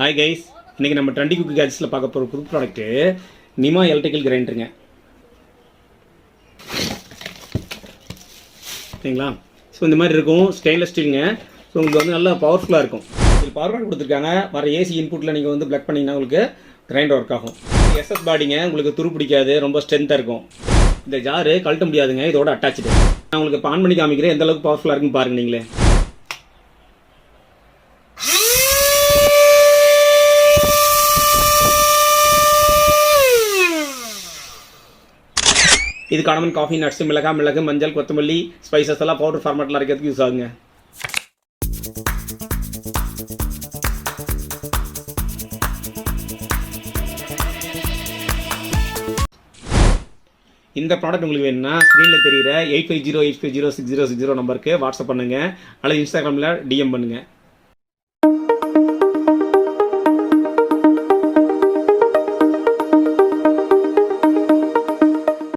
Hi guys, இன்றைக்கி நம்ம trendy cook கேஜெட்ஸில் பார்க்க போகிற புது ப்ராடக்ட்டு நிமா எலக்ட்ரிக்கல் கிரைண்டருங்க. சரிங்களா? ஸோ இந்த மாதிரி இருக்கும், ஸ்டெயின்லெஸ் ஸ்டீலுங்க. ஸோ உங்களுக்கு வந்து நல்லா பவர்ஃபுல்லாக இருக்கும். இது பவர் பேங்க் கொடுத்துருக்காங்க. வர ஏசி இன்புட்டில் நீங்கள் வந்து ப்ளக் பண்ணிங்கன்னா உங்களுக்கு கிரைண்டர் ஒர்க் ஆகும். எஸ்எஸ் பாடிங்க, உங்களுக்கு துரு பிடிக்காது, ரொம்ப ஸ்ட்ரென்த்தாக இருக்கும். இந்த ஜாரு கழட்ட முடியாதுங்க, இதோட அட்டாச்சு. நான் உங்களுக்கு இப்போ ஆன் பண்ணி காமிக்கிறேன், எந்த அளவுக்கு பவர்ஃபுல்லாக இருக்குன்னு பாருங்கள் நீங்களே. இது காமன் காஃபி, நட்ஸ், மிளகு, மஞ்சள், கொத்தமல்லி, ஸ்பைசஸ் எல்லாம் பவுடர் ஃபார்மேட்டில் அரைக்கிறதுக்கு யூஸ் ஆகுங்க. இந்த ப்ராடக்ட் உங்களுக்கு வேணும்னா ஸ்க்ரீனில் தெரிகிற 8508506060 நம்பருக்கு வாட்ஸ்அப் பண்ணுங்கள், அல்லது இன்ஸ்டாகிராமில் டிஎம் பண்ணுங்கள்.